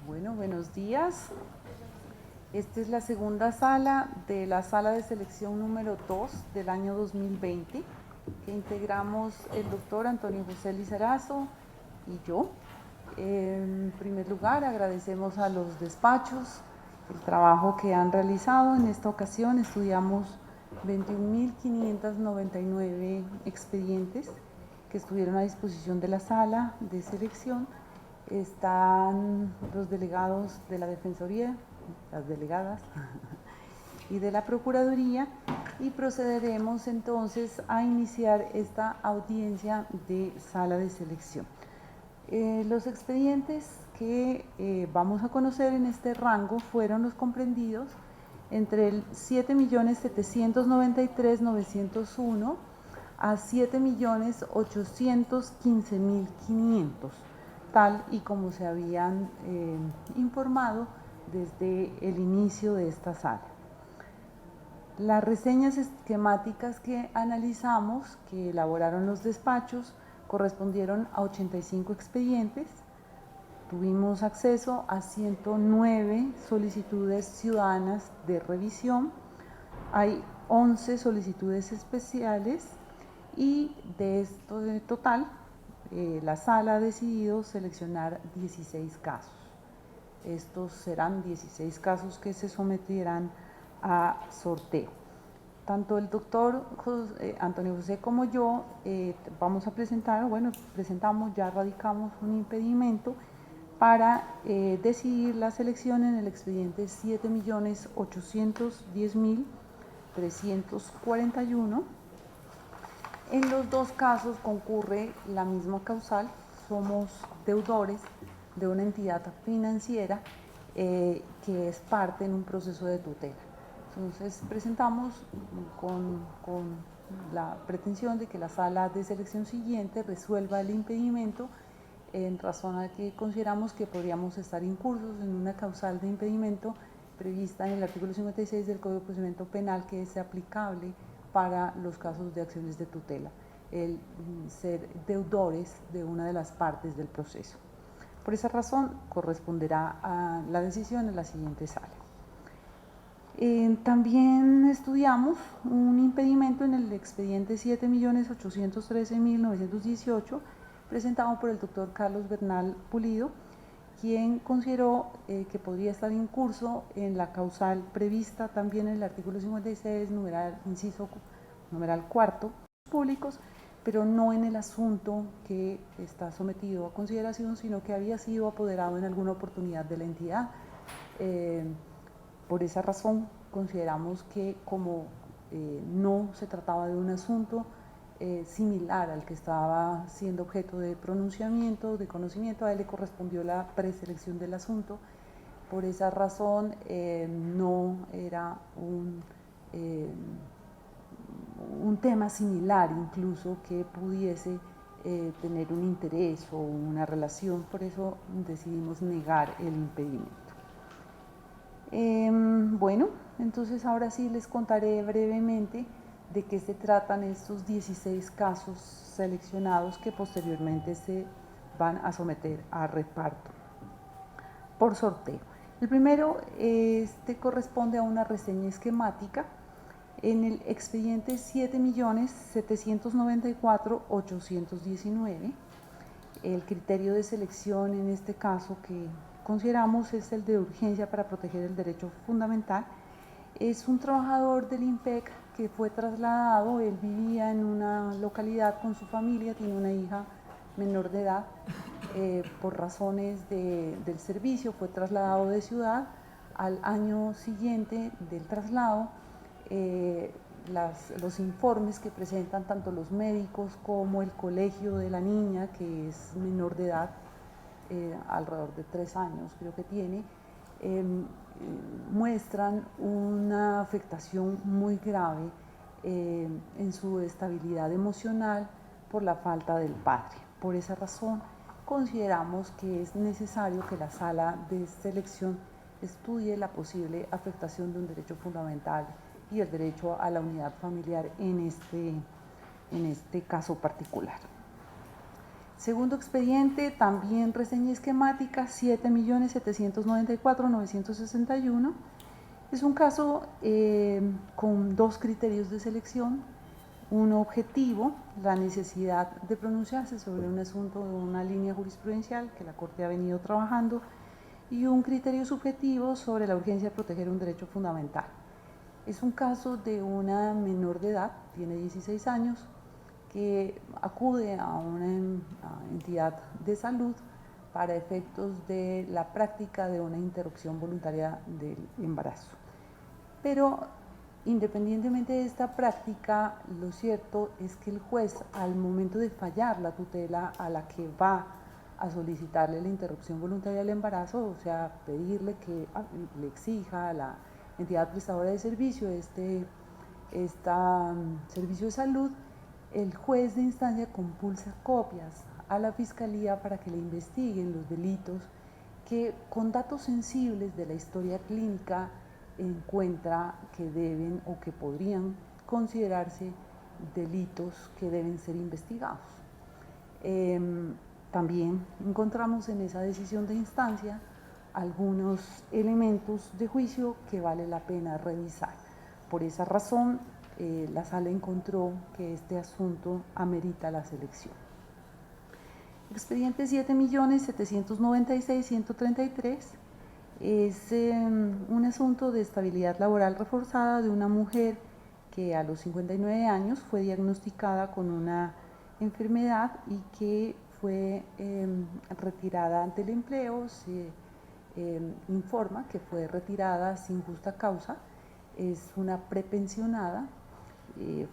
Bueno, buenos días. Esta es la segunda sala de la sala de selección número 2 del año 2020, que integramos el doctor Antonio José Lizarazo y yo. En primer lugar, agradecemos a los despachos el trabajo que han realizado. En esta ocasión estudiamos 21.599 expedientes que estuvieron a disposición de la sala de selección. Están los delegados de la Defensoría, las delegadas, y de la Procuraduría, y procederemos entonces a iniciar esta audiencia de sala de selección. Los expedientes que vamos a conocer en este rango fueron los comprendidos entre el 7.793.901 a 7.815.500, tal y como se habían informado desde el inicio de esta sala. Las reseñas esquemáticas que analizamos, que elaboraron los despachos, correspondieron a 85 expedientes. Tuvimos acceso a 109 solicitudes ciudadanas de revisión. Hay 11 solicitudes especiales y de esto de total, la sala ha decidido seleccionar 16 casos. Estos serán 16 casos que se someterán a sorteo. Tanto el doctor Antonio José como yo vamos a presentar, presentamos, ya radicamos un impedimento para decidir la selección en el expediente 7.810.341. En los dos casos concurre la misma causal, somos deudores de una entidad financiera que es parte en un proceso de tutela. Entonces presentamos con la pretensión de que la sala de selección siguiente resuelva el impedimento en razón a que consideramos que podríamos estar incursos en una causal de impedimento prevista en el artículo 56 del Código de Procedimiento Penal, que es aplicable para los casos de acciones de tutela, el ser deudores de una de las partes del proceso. Por esa razón corresponderá a la decisión en la siguiente sala. También estudiamos un impedimento en el expediente 7.813.918 presentado por el doctor Carlos Bernal Pulido, quien consideró que podría estar incurso en la causal prevista también en el artículo 56, numeral cuarto, públicos, pero no en el asunto que está sometido a consideración, sino que había sido apoderado en alguna oportunidad de la entidad. Por esa razón consideramos que como no se trataba de un asunto similar al que estaba siendo objeto de pronunciamiento, de conocimiento, a él le correspondió la preselección del asunto. Por esa razón no era un tema similar incluso que pudiese tener un interés o una relación, por eso decidimos negar el impedimento. Bueno, entonces ahora sí les contaré brevemente de qué se tratan estos 16 casos seleccionados que posteriormente se van a someter a reparto por sorteo. El primero corresponde a una reseña esquemática en el expediente 7.794.819. El criterio de selección en este caso que consideramos es el de urgencia para proteger el derecho fundamental. Es un trabajador del INPEC que fue trasladado, él vivía en una localidad con su familia, tiene una hija menor de edad, por razones del servicio fue trasladado de ciudad. Al año siguiente del traslado, los informes que presentan tanto los médicos como el colegio de la niña, que es menor de edad, alrededor de 3 años creo que tiene, muestran una afectación muy grave en su estabilidad emocional por la falta del padre. Por esa razón consideramos que es necesario que la sala de selección estudie la posible afectación de un derecho fundamental y el derecho a la unidad familiar en este caso particular. Segundo expediente, también reseña esquemática 7.794.961. Es un caso con dos criterios de selección. Uno objetivo, la necesidad de pronunciarse sobre un asunto de una línea jurisprudencial que la Corte ha venido trabajando, y un criterio subjetivo sobre la urgencia de proteger un derecho fundamental. Es un caso de una menor de edad, tiene 16 años, que acude a una entidad de salud para efectos de la práctica de una interrupción voluntaria del embarazo. Pero independientemente de esta práctica, lo cierto es que el juez, al momento de fallar la tutela a la que va a solicitarle la interrupción voluntaria del embarazo, o sea, pedirle que le exija a la entidad prestadora de servicio servicio de salud, el juez de instancia compulsa copias a la Fiscalía para que le investiguen los delitos que, con datos sensibles de la historia clínica, encuentra que deben o que podrían considerarse delitos que deben ser investigados. También encontramos en esa decisión de instancia algunos elementos de juicio que vale la pena revisar. Por esa razón, la Sala encontró que este asunto amerita la selección. Expediente 7.796.133 es un asunto de estabilidad laboral reforzada de una mujer que a los 59 años fue diagnosticada con una enfermedad y que fue retirada del empleo. Se informa que fue retirada sin justa causa. Es una prepensionada.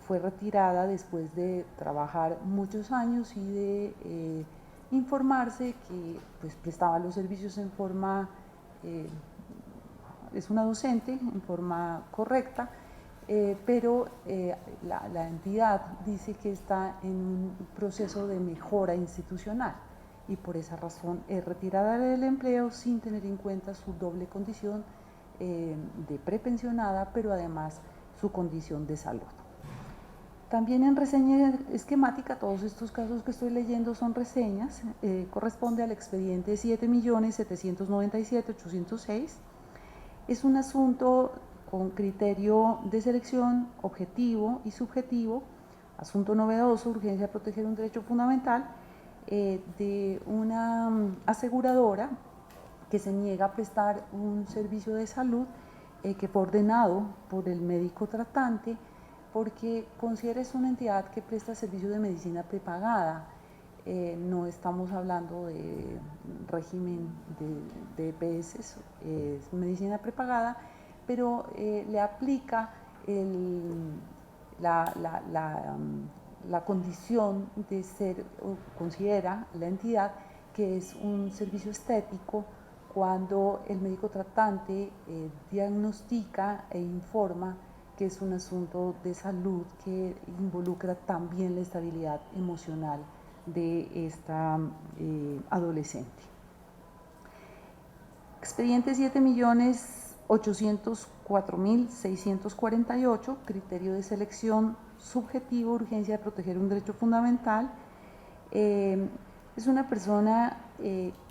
Fue retirada después de trabajar muchos años y de informarse que pues, prestaba los servicios en forma, es una docente en forma correcta, pero la entidad dice que está en un proceso de mejora institucional y por esa razón es retirada del empleo sin tener en cuenta su doble condición de prepensionada, pero además su condición de salud. También en reseña esquemática, todos estos casos que estoy leyendo son reseñas, corresponde al expediente 7.797.806. Es un asunto con criterio de selección objetivo y subjetivo, asunto novedoso, urgencia de proteger un derecho fundamental, de una aseguradora que se niega a prestar un servicio de salud que fue ordenado por el médico tratante, porque considera es una entidad que presta servicio de medicina prepagada. No estamos hablando de régimen de EPS, es medicina prepagada, pero le aplica la condición de ser, o considera la entidad que es un servicio estético cuando el médico tratante diagnostica e informa que es un asunto de salud que involucra también la estabilidad emocional de esta adolescente. Expediente 7.804.648, criterio de selección subjetivo, urgencia de proteger un derecho fundamental. Es una persona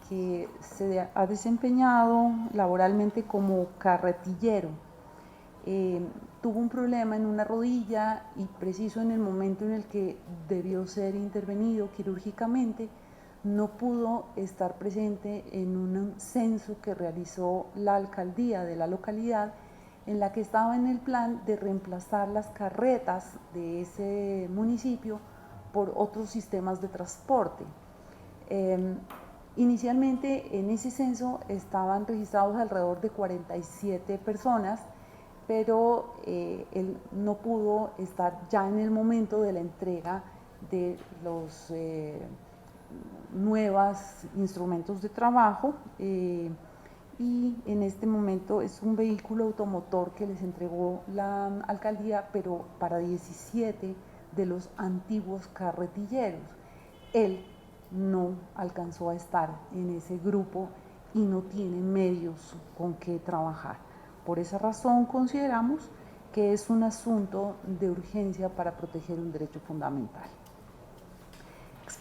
que se ha desempeñado laboralmente como carretillero. Tuvo un problema en una rodilla y preciso en el momento en el que debió ser intervenido quirúrgicamente, no pudo estar presente en un censo que realizó la alcaldía de la localidad, en la que estaba en el plan de reemplazar las carretas de ese municipio por otros sistemas de transporte. Inicialmente en ese censo estaban registrados alrededor de 47 personas, pero él no pudo estar ya en el momento de la entrega de los nuevos instrumentos de trabajo y en este momento es un vehículo automotor que les entregó la alcaldía, pero para 17 de los antiguos carretilleros. Él no alcanzó a estar en ese grupo y no tiene medios con que trabajar. Por esa razón consideramos que es un asunto de urgencia para proteger un derecho fundamental.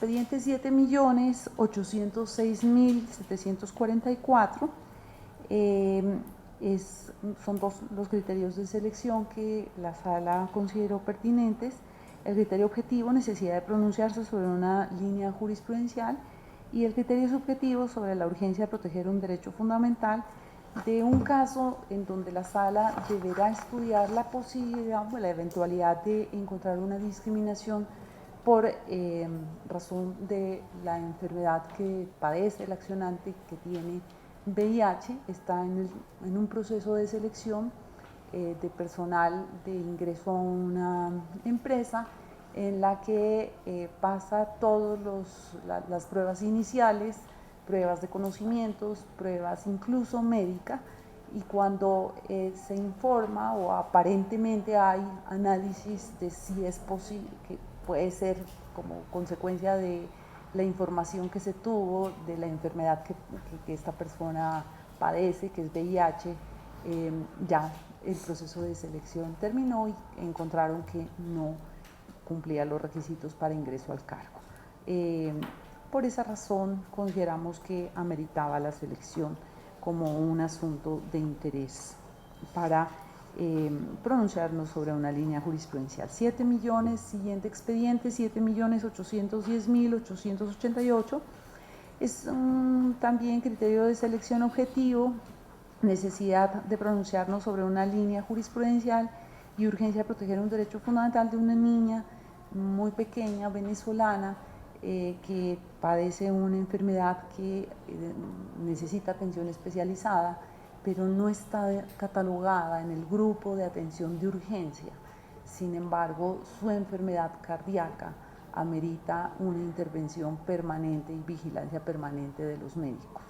expediente 7.806.744 son los criterios de selección que la sala consideró pertinentes: el criterio objetivo, necesidad de pronunciarse sobre una línea jurisprudencial, y el criterio subjetivo, sobre la urgencia de proteger un derecho fundamental, de un caso en donde la sala deberá estudiar la posibilidad o la eventualidad de encontrar una discriminación por razón de la enfermedad que padece el accionante, que tiene VIH. Está en un proceso de selección de personal de ingreso a una empresa en la que pasa todas las pruebas iniciales, pruebas de conocimientos, pruebas incluso médicas, y cuando se informa o aparentemente hay análisis de si es posible, que puede ser como consecuencia de la información que se tuvo de la enfermedad que esta persona padece, que es VIH, ya el proceso de selección terminó y encontraron que no cumplía los requisitos para ingreso al cargo. Por esa razón consideramos que ameritaba la selección como un asunto de interés para pronunciarnos sobre una línea jurisprudencial. 7 millones, siguiente expediente, 7.810.888, es también criterio de selección objetivo, necesidad de pronunciarnos sobre una línea jurisprudencial y urgencia de proteger un derecho fundamental de una niña muy pequeña, venezolana, que padece una enfermedad que necesita atención especializada, pero no está catalogada en el grupo de atención de urgencia. Sin embargo, su enfermedad cardíaca amerita una intervención permanente y vigilancia permanente de los médicos.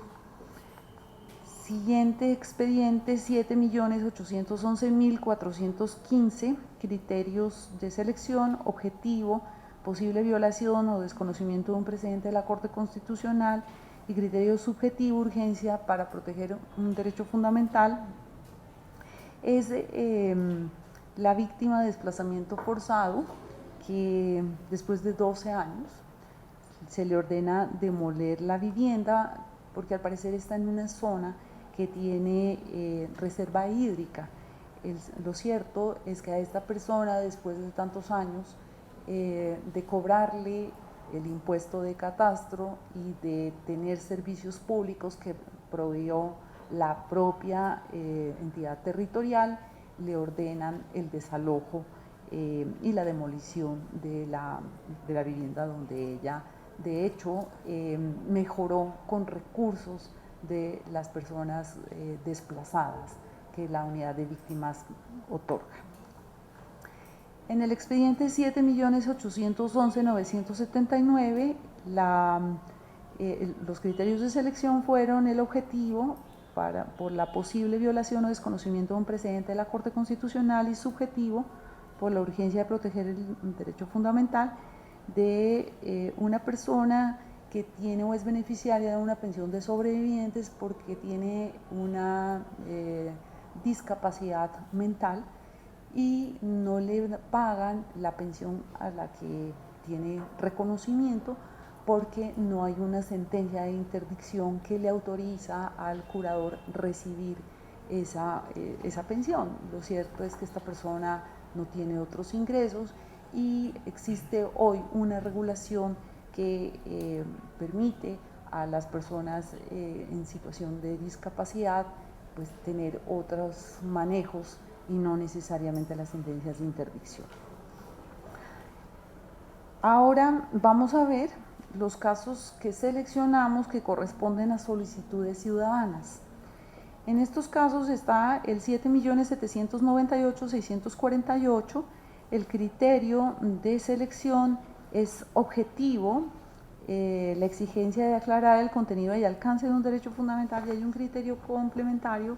Siguiente expediente, 7.811.415, criterios de selección: objetivo, posible violación o desconocimiento de un precedente de la Corte Constitucional, y criterio subjetivo, urgencia para proteger un derecho fundamental. Es la víctima de desplazamiento forzado que después de 12 años se le ordena demoler la vivienda porque al parecer está en una zona que tiene reserva hídrica. Lo cierto es que a esta persona, después de tantos años de cobrarle el impuesto de catastro y de tener servicios públicos que proveyó la propia entidad territorial, le ordenan el desalojo y la demolición de la vivienda donde ella, de hecho, mejoró con recursos de las personas desplazadas que la unidad de víctimas otorga. En el expediente 7.811.979, los criterios de selección fueron el objetivo por la posible violación o desconocimiento de un precedente de la Corte Constitucional, y subjetivo por la urgencia de proteger el derecho fundamental de una persona que tiene o es beneficiaria de una pensión de sobrevivientes porque tiene una discapacidad mental y no le pagan la pensión a la que tiene reconocimiento porque no hay una sentencia de interdicción que le autoriza al curador recibir esa pensión. Lo cierto es que esta persona no tiene otros ingresos y existe hoy una regulación que permite a las personas en situación de discapacidad pues tener otros manejos y no necesariamente las sentencias de interdicción. Ahora vamos a ver los casos que seleccionamos que corresponden a solicitudes ciudadanas. En estos casos está el 7.798.648, el criterio de selección es objetivo, la exigencia de aclarar el contenido y alcance de un derecho fundamental, y hay un criterio complementario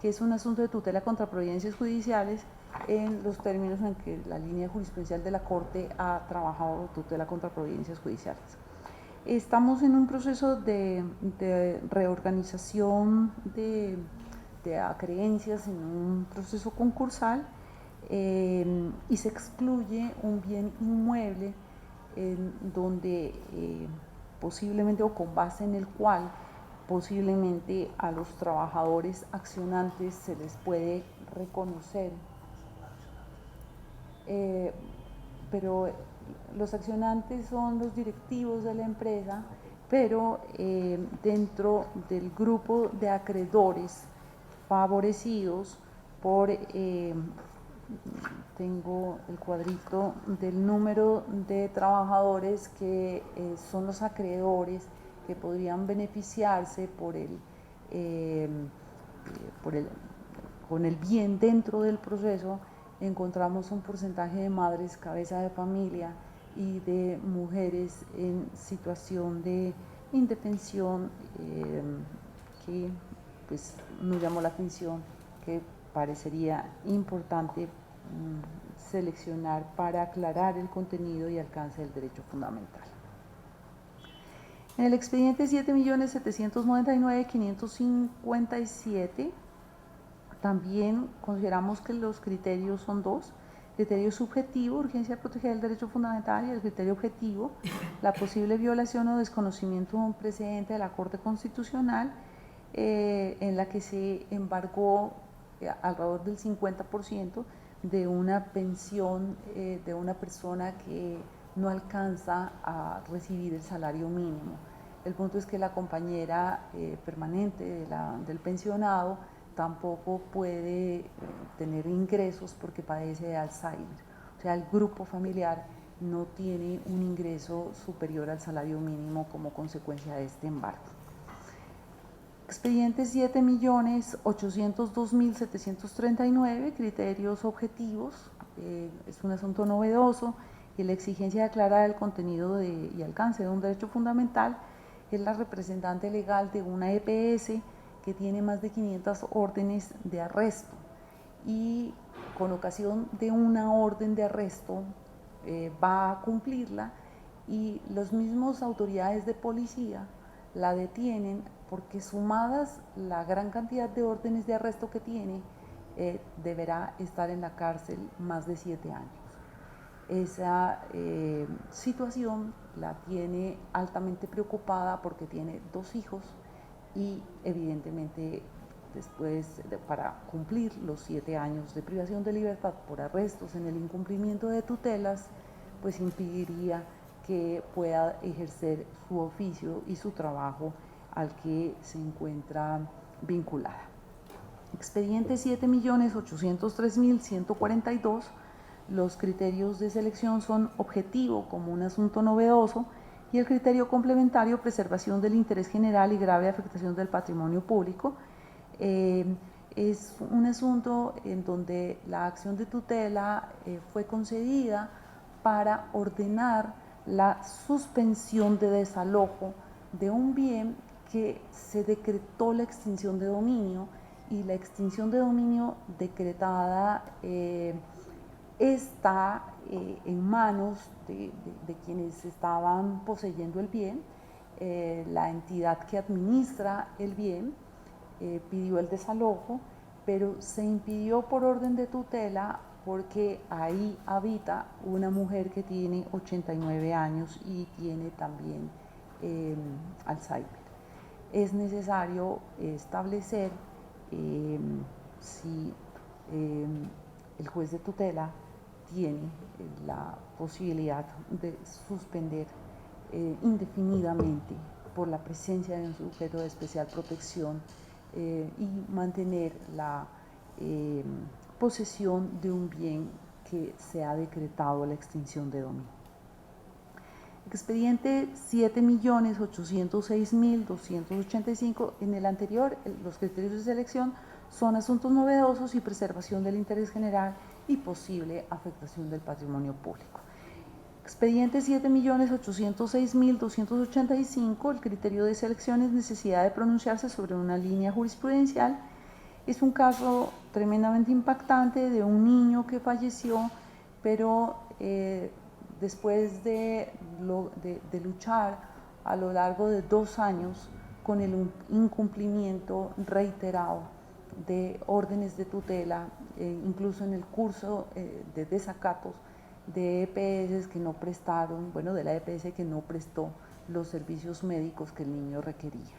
que es un asunto de tutela contra providencias judiciales en los términos en que la línea jurisprudencial de la Corte ha trabajado tutela contra providencias judiciales. Estamos en un proceso de reorganización de acreencias en un proceso concursal y se excluye un bien inmueble en donde posiblemente o con base en el cual posiblemente a los trabajadores accionantes se les puede reconocer, pero los accionantes son los directivos de la empresa, pero dentro del grupo de acreedores favorecidos por, tengo el cuadrito del número de trabajadores que son los acreedores que podrían beneficiarse con el bien dentro del proceso. Encontramos un porcentaje de madres cabeza de familia y de mujeres en situación de indefensión que pues nos llamó la atención, que parecería importante seleccionar para aclarar el contenido y alcance del derecho fundamental. En el expediente 7.799.557 también consideramos que los criterios son dos: criterio subjetivo, urgencia de proteger el derecho fundamental, y el criterio objetivo, la posible violación o desconocimiento de un precedente de la Corte Constitucional en la que se embargó alrededor del 50% de una pensión de una persona que no alcanza a recibir el salario mínimo. El punto es que la compañera permanente del pensionado tampoco puede tener ingresos porque padece de Alzheimer. O sea, el grupo familiar no tiene un ingreso superior al salario mínimo como consecuencia de este embargo. Expediente 7.802.739, criterios objetivos. Es un asunto novedoso y la exigencia de aclarar el contenido y alcance de un derecho fundamental. Es la representante legal de una EPS que tiene más de 500 órdenes de arresto, y con ocasión de una orden de arresto va a cumplirla, y las mismas autoridades de policía la detienen porque, sumadas la gran cantidad de órdenes de arresto que tiene, deberá estar en la cárcel más de 7 años. Esa situación la tiene altamente preocupada porque tiene 2 hijos y evidentemente después, para cumplir los 7 años de privación de libertad por arrestos en el incumplimiento de tutelas, pues impediría que pueda ejercer su oficio y su trabajo al que se encuentra vinculada. Expediente 7.803.142. Los criterios de selección son objetivo como un asunto novedoso, y el criterio complementario, preservación del interés general y grave afectación del patrimonio público. Es un asunto en donde la acción de tutela fue concedida para ordenar la suspensión de desalojo de un bien que se decretó la extinción de dominio, y la extinción de dominio decretada está en manos de quienes estaban poseyendo el bien. La entidad que administra el bien pidió el desalojo, pero se impidió por orden de tutela porque ahí habita una mujer que tiene 89 años y tiene también Alzheimer. Es necesario establecer si el juez de tutela tiene la posibilidad de suspender indefinidamente, por la presencia de un sujeto de especial protección, y mantener la posesión de un bien que se ha decretado la extinción de dominio. Expediente 7.806.285. En el anterior, los criterios de selección son asuntos novedosos y preservación del interés general y posible afectación del patrimonio público. Expediente 7.806.285. El criterio de selección es necesidad de pronunciarse sobre una línea jurisprudencial. Es un caso tremendamente impactante de un niño que falleció, pero después de luchar a lo largo de 2 años con el incumplimiento reiterado de órdenes de tutela, incluso en el curso de desacatos, de EPS que no prestaron, bueno, de la EPS que no prestó los servicios médicos que el niño requería.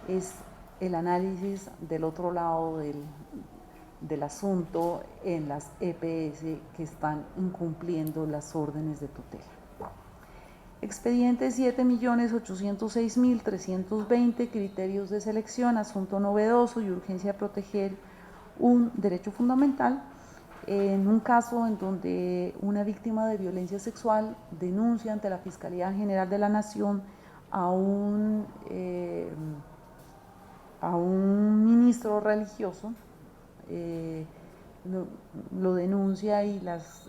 Es el análisis del otro lado del asunto en las EPS que están incumpliendo las órdenes de tutela. Expediente 7.806.320, criterios de selección, asunto novedoso y urgencia de proteger un derecho fundamental. En un caso en donde una víctima de violencia sexual denuncia ante la Fiscalía General de la Nación a un ministro religioso, lo denuncia y las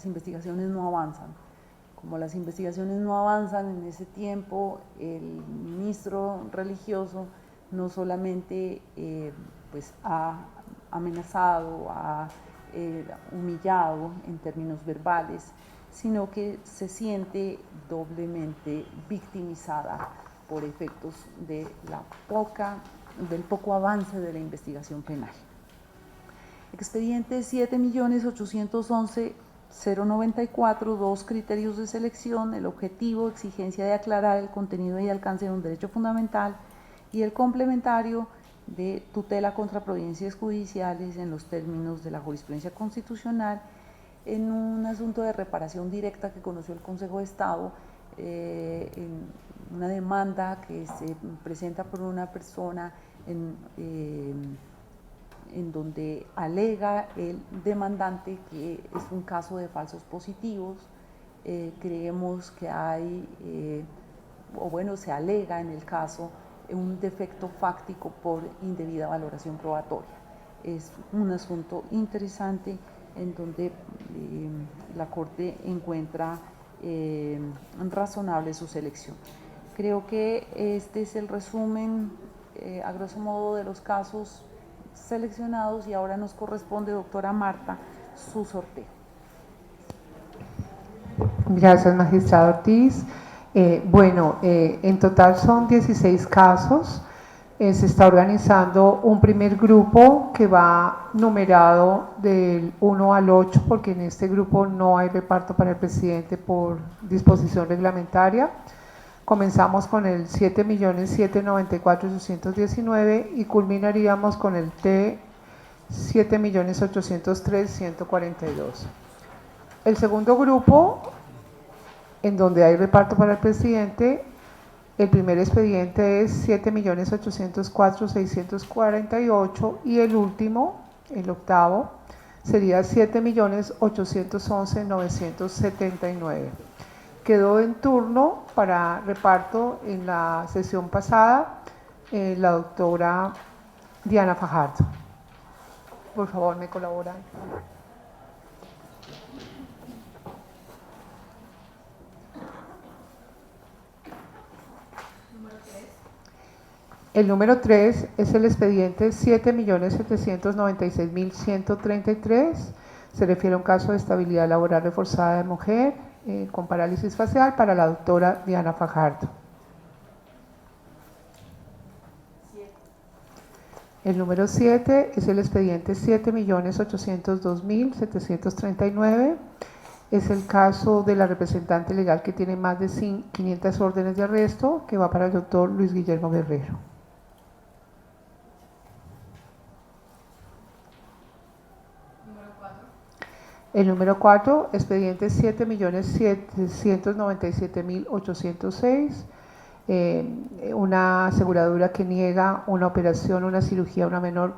investigaciones no avanzan. Como las investigaciones no avanzan en ese tiempo, el ministro religioso no solamente pues ha amenazado, ha humillado en términos verbales, sino que se siente doblemente victimizada por efectos de del poco avance de la investigación penal. Expediente 7.811.094, 2 criterios de selección, el objetivo, exigencia de aclarar el contenido y alcance de un derecho fundamental, y el complementario de tutela contra providencias judiciales en los términos de la jurisprudencia constitucional en un asunto de reparación directa que conoció el Consejo de Estado, en una demanda que se presenta por una persona en donde alega el demandante que es un caso de falsos positivos. Creemos que hay, se alega en el caso un defecto fáctico por indebida valoración probatoria. Es un asunto interesante en donde la Corte encuentra razonable su selección. Creo que este es el resumen a grosso modo de los casos seleccionados, y ahora nos corresponde, doctora Marta, su sorteo. Gracias, magistrado Ortiz. En total son 16 casos. Se está organizando un primer grupo que va numerado del 1 al 8, porque en este grupo no hay reparto para el presidente por disposición reglamentaria. Comenzamos con el 7.794.819 y culminaríamos con el T 7.803.142. El segundo grupo, en donde hay reparto para el presidente, el primer expediente es 7.804.648 y el último, el octavo, sería 7.811.979. Quedó en turno para reparto en la sesión pasada la doctora Diana Fajardo. Por favor, me colaboran. El número 3 es el expediente 7.796.133. Se refiere a un caso de estabilidad laboral reforzada de mujer con parálisis facial para la doctora Diana Fajardo. El número 7 es el expediente 7.802.739. Es el caso de la representante legal que tiene más de 500 órdenes de arresto, que va para el doctor Luis Guillermo Guerrero. El número 4, expediente 7.797.806, una aseguradora que niega una operación, una cirugía a una menor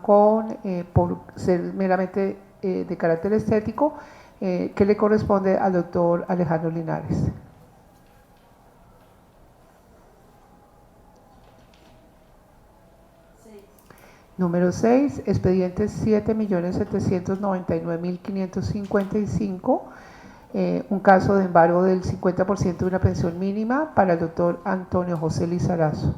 por ser meramente de carácter estético, que le corresponde al doctor Alejandro Linares. Número 6, expediente 7.799.555, un caso de embargo del 50% de una pensión mínima para el doctor Antonio José Lizarazo.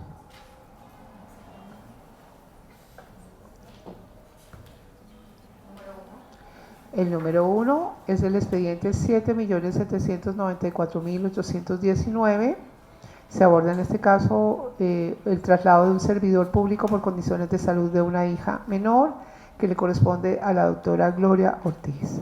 El número 1 es el expediente 7.794.819. Se aborda en este caso el traslado de un servidor público por condiciones de salud de una hija menor que le corresponde a la doctora Gloria Ortiz.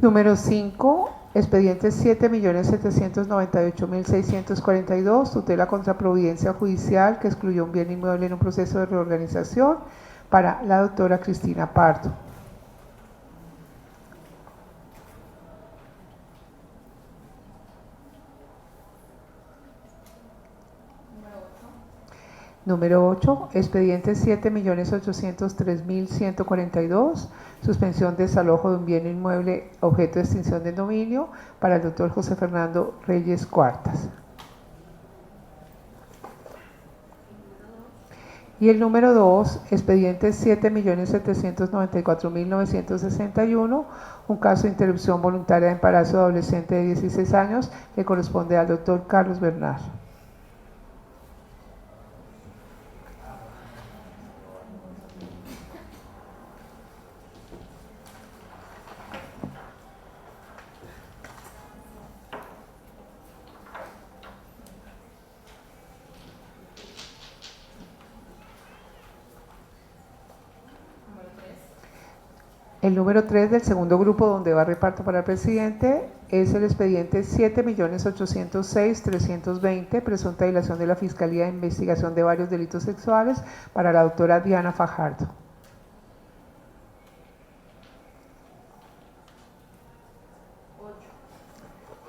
Número 5, expediente 7.798.642, tutela contra providencia judicial que excluyó un bien inmueble en un proceso de reorganización para la doctora Cristina Pardo. Número 8, expediente 7.803.142, suspensión de desalojo de un bien inmueble objeto de extinción de dominio para el doctor José Fernando Reyes Cuartas. Y el número 2, expediente 7.794.961, un caso de interrupción voluntaria de embarazo de adolescente de 16 años que corresponde al doctor Carlos Bernal. El número 3 del segundo grupo donde va reparto para el presidente es el expediente 7.806.320, presunta dilación de la Fiscalía de Investigación de varios delitos sexuales para la doctora Diana Fajardo.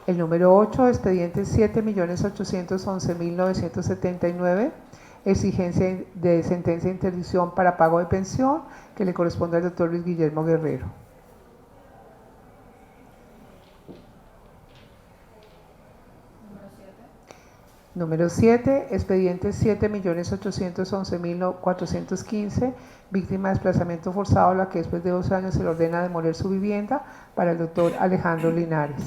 El número 8, expediente 7.811.979, exigencia de sentencia de interdicción para pago de pensión que le corresponde al doctor Luis Guillermo Guerrero. Número 7, expediente 7.811.415, víctima de desplazamiento forzado a la que después de 2 años se le ordena demoler su vivienda para el doctor Alejandro Linares.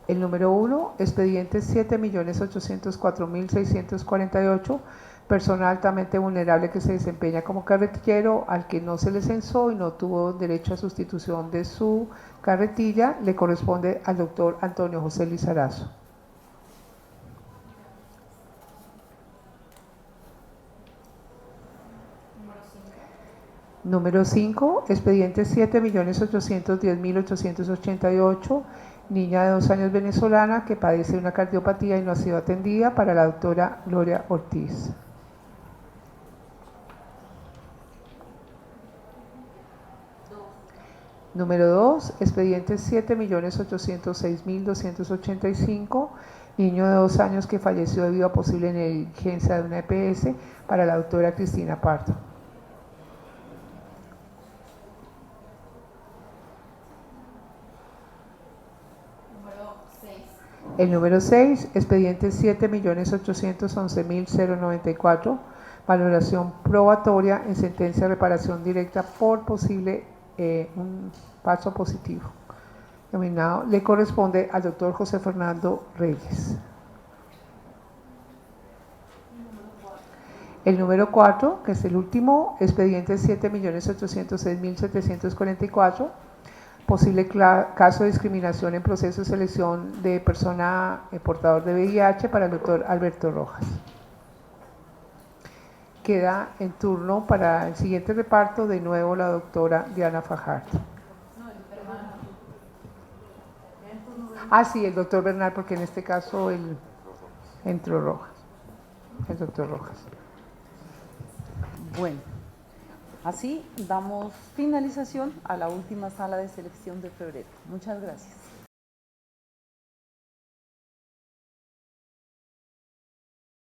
El número 1, expediente 7.804.648, persona altamente vulnerable que se desempeña como carretillero al que no se le censó y no tuvo derecho a sustitución de su carretilla, le corresponde al doctor Antonio José Lizarazo. Número 5, expediente 7.810.888, niña de 2 años venezolana que padece una cardiopatía y no ha sido atendida para la doctora Gloria Ortiz. Número 2, expediente 7.806.285, niño de 2 años que falleció debido a posible negligencia de una EPS para la doctora Cristina Pardo. El número 6, expediente 7.811.094, valoración probatoria en sentencia de reparación directa por posible un falso positivo. Nominado le corresponde al doctor José Fernando Reyes. El número 4, que es el último, expediente 7.806.744, posible caso de discriminación en proceso de selección de persona portador de VIH para el doctor Alberto Rojas. Queda en turno para el siguiente reparto de nuevo la doctora Diana Fajardo. Sí, el doctor Bernal, porque en este caso entró Rojas, el doctor Rojas. Bueno, así damos finalización a la última sala de selección de febrero. Muchas gracias.